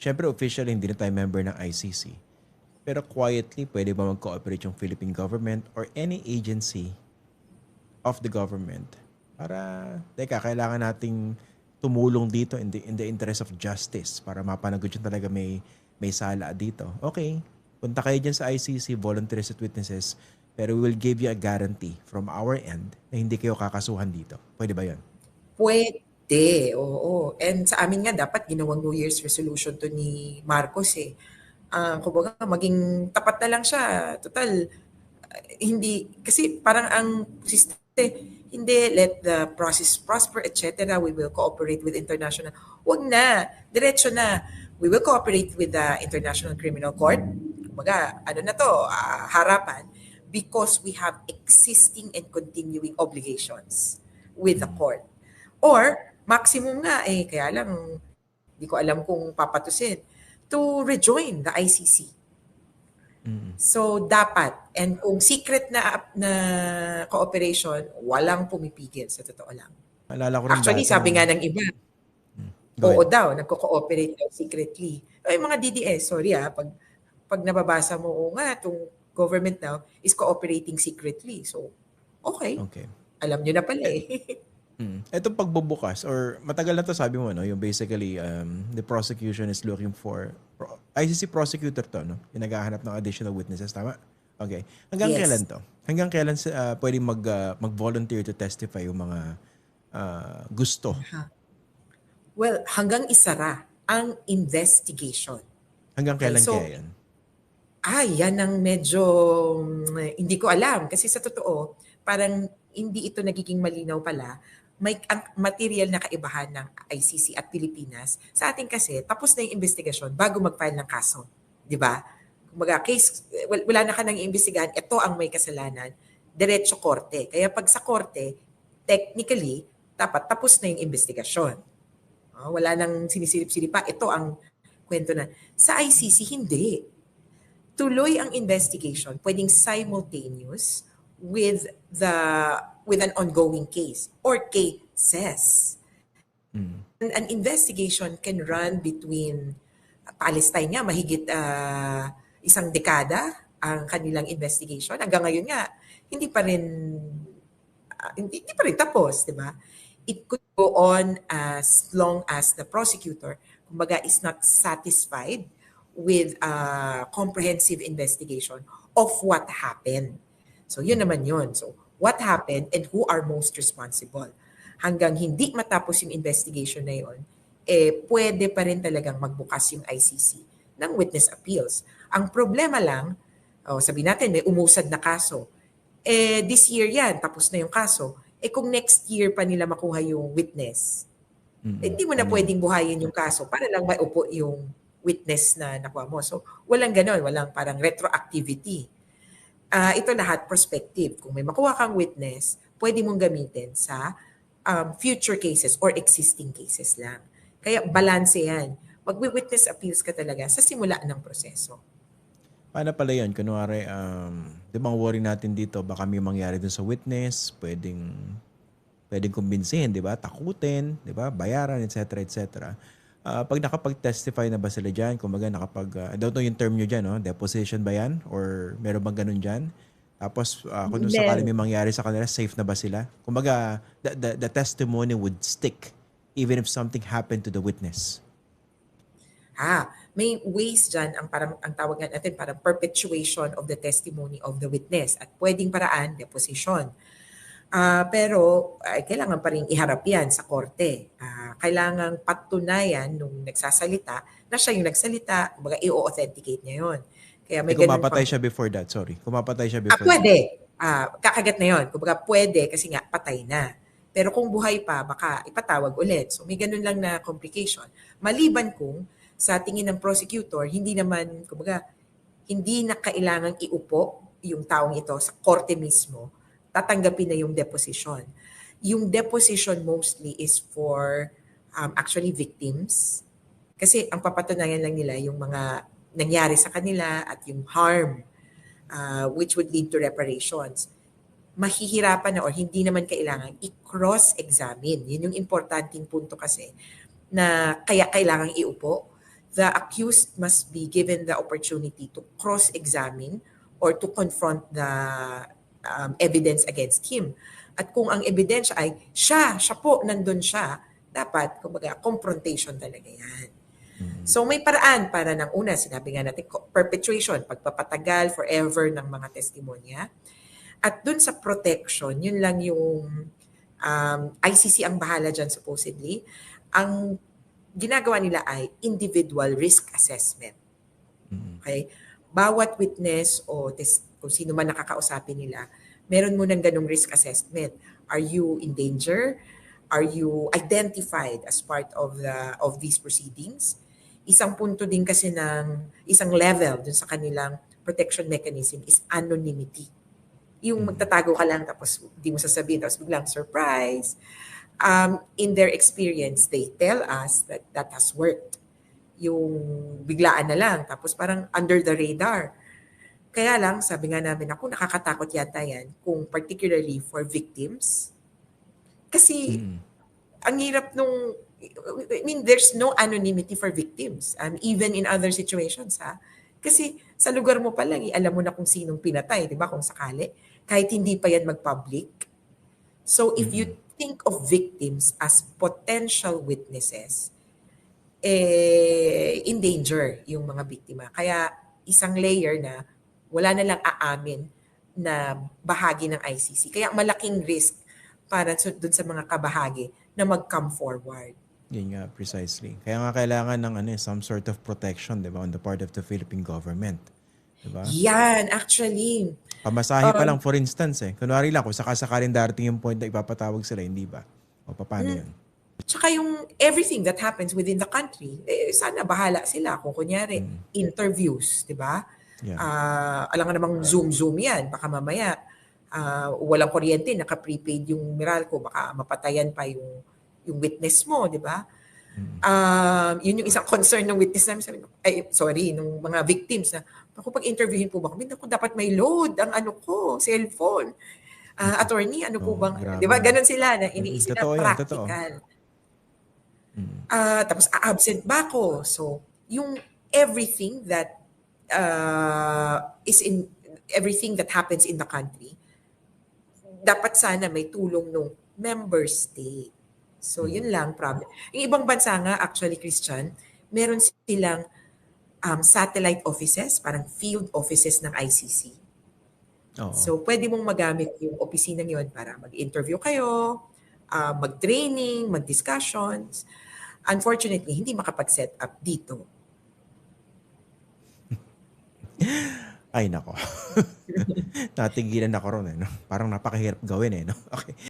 syempre officially hindi na tayo member ng ICC. Pero quietly, pwede ba mag-cooperate yung Philippine government or any agency of the government para, teka, kailangan nating tumulong dito in the interest of justice para mapanagot yung talaga may sala dito. Okay, punta kayo dyan sa ICC, volunteers at witnesses, pero we will give you a guarantee from our end na hindi kayo kakasuhan dito. Pwede ba yun? Pwede, oo. And sa amin nga dapat ginawang New Year's resolution to ni Marcos eh. Kumbaga maging tapat na lang siya. Total, hindi, kasi parang ang system, hindi, let the process prosper, etc. We will cooperate with international. Huwag na, diretso na. We will cooperate with the International Criminal Court. Kumbaga, ano na to, harapan, because we have existing and continuing obligations with the court. Or, maximum nga, kaya lang, hindi ko alam kung papatusin, to rejoin the ICC. So, dapat. And kung secret na cooperation, walang pumipigil, sa totoo lang. Alala ko rin Actually, dati sabi nga ng iba, Go oo ahead. daw, nagko-cooperate daw secretly. Ay, mga DDS, sorry pag nababasa mo, oo nga, itong government now is cooperating secretly. So, okay. Okay. Alam nyo na pala eh. Itong pagbubukas or matagal na to sabi mo, no? Yung basically the prosecution is looking for ICC prosecutor to, no? Yung naghahanap ng additional witnesses, tama? Okay. Hanggang Yes. kailan to? Hanggang kailan pwedeng mag-volunteer to testify yung mga gusto? Well, hanggang isara ang investigation. Hanggang Okay, kailan so, kaya yan? Yan ang medyo hindi ko alam. Kasi sa totoo, parang hindi ito nagiging malinaw pala. May ang material na kaibahan ng ICC at Pilipinas. Sa atin kasi, tapos na yung investigasyon bago mag-file ng kaso. Di ba? Kumbaga, case, wala na ka nang iimbestigahan, ito ang may kasalanan, diretso korte. Kaya pag sa korte, technically, dapat tapos na yung investigasyon. Wala nang sinisilip-silip pa. Ito ang kwento na. Sa ICC, hindi. Tuloy ang investigation, pwedeng simultaneous with an ongoing case or cases. An investigation can run between Palestine nga, mahigit isang dekada ang kanilang investigation. Hanggang ngayon nga, hindi pa rin tapos, di ba? It could go on as long as the prosecutor, kumbaga, is not satisfied with a comprehensive investigation of what happened. So, yun naman yun. So, what happened and who are most responsible. Hanggang hindi matapos yung investigation na yun, pwede pa rin talagang magbukas yung ICC ng witness appeals. Ang problema lang, sabi natin may umusad na kaso. This year yan, tapos na yung kaso. Kung next year pa nila makuha yung witness, hindi mo na pwedeng buhayin yung kaso para lang maupo yung witness na nakuha mo. So, walang ganon, walang parang retroactivity. Ito lahat perspective. Kung may makuha kang witness, pwede mong gamitin sa future cases or existing cases lang. Kaya balance yan. Mag-witness appeals ka talaga sa simula ng proseso. Paano pala yun? Kunwari, di ba ang worry natin dito, baka may mangyari dun sa witness, pwedeng kumbinsihin, di ba? Takutin, di ba? Bayaran, etc. etc. Pag nakapag-testify na ba sila dyan, kumbaga I don't know yung term nyo dyan, no? Deposition ba yan? Or meron bang ganun dyan? Tapos, kung sakali may mangyari sa kanila, safe na ba sila? Kumbaga, the testimony would stick even if something happened to the witness. May ways dyan ang tawag natin parang perpetuation of the testimony of the witness at pwedeng paraan, deposition. Pero kailangan pa rin iharap yan sa korte. Kailangan patunayan nung nagsasalita na siya yung nagsalita, kumbaga i-authenticate niya yun. Kaya may kung mapatay siya before that, sorry. Kung mapatay siya before pwede. Kakagat na yun. Kumbaga pwede kasi nga patay na. Pero kung buhay pa, baka ipatawag ulit. So may ganun lang na complication. Maliban kung sa tingin ng prosecutor, hindi naman, kumbaga, hindi na kailangang iupo yung taong ito sa korte mismo, tatanggapin na yung deposition. Yung deposition mostly is for actually victims. Kasi ang papatunayan lang nila yung mga nangyari sa kanila at yung harm which would lead to reparations. Mahihirapan na or hindi naman kailangan i-cross-examine. Yun yung importanteng punto kasi na kaya kailangang iupo the accused must be given the opportunity to cross-examine or to confront the evidence against him. At kung ang ebidensya ay siya po, nandun siya, dapat, kumbaga, confrontation talaga yan. So may paraan para ng una, sinabi nga natin, perpetuation, pagpapatagal forever ng mga testimonya. At dun sa protection, yun lang yung ICC ang bahala dyan supposedly. Ang ginagawa nila ay individual risk assessment. Okay? Bawat witness o kung sino man nakakausapin nila, meron mo ng ganong risk assessment. Are you in danger? Are you identified as part of these proceedings? Isang punto din kasi ng isang level dun sa kanilang protection mechanism is anonymity. Yung magtatago ka lang tapos hindi mo sasabihin tapos biglang surprise. In their experience, they tell us that has worked. Yung biglaan na lang tapos parang under the radar. Kaya lang, sabi nga namin, ako nakakatakot yata yan kung particularly for victims. Kasi ang hirap I mean, there's no anonymity for victims, even in other situations, ha? Kasi sa lugar mo pa lang, alam mo na kung sinong pinatay, di ba, kung sakali, kahit hindi pa yan mag-public. So if you think of victims as potential witnesses, in danger yung mga biktima. Kaya isang layer na wala na lang aamin na bahagi ng ICC. Kaya malaking risk para dun sa mga kabahagi na mag-come forward. Yun nga, precisely. Kaya nga kailangan ng some sort of protection, di ba, on the part of the Philippine government. Di ba? Yan, actually. Pamasahe pa lang, for instance, kunwari lang, kung sakasakaling darating yung point na ipapatawag sila, hindi ba? O paano yun? Tsaka yung everything that happens within the country, sana bahala sila. Kung kunyari, interviews, di ba? Yeah. Alam nga namang Zoom yan. Baka mamaya, walang kuryente, naka-prepaid yung Meralco, baka mapatayan pa yung witness mo, di ba? Yun yung isang concern ng witness namin. Nung mga victims na, ako pag-interviewin po ba kami, ako dapat may load ang cellphone. Attorney, po bang, grabe. di ba? Ganon sila na iniisip na Totoo yan, practical. Tapos, absent ba ako? So, yung everything that everything that happens in the country, dapat sana may tulong ng member state. So, yun lang problem. Yung ibang bansa nga, actually, Christian, meron silang satellite offices, parang field offices ng ICC. Oo. So, pwede mong magamit yung opisinang yun para mag-interview kayo, mag-training, mag-discussions. Unfortunately, hindi makapag-set up dito. Ay, nako. Natigilan ako ron. Parang napakahirap gawin. No? Okay.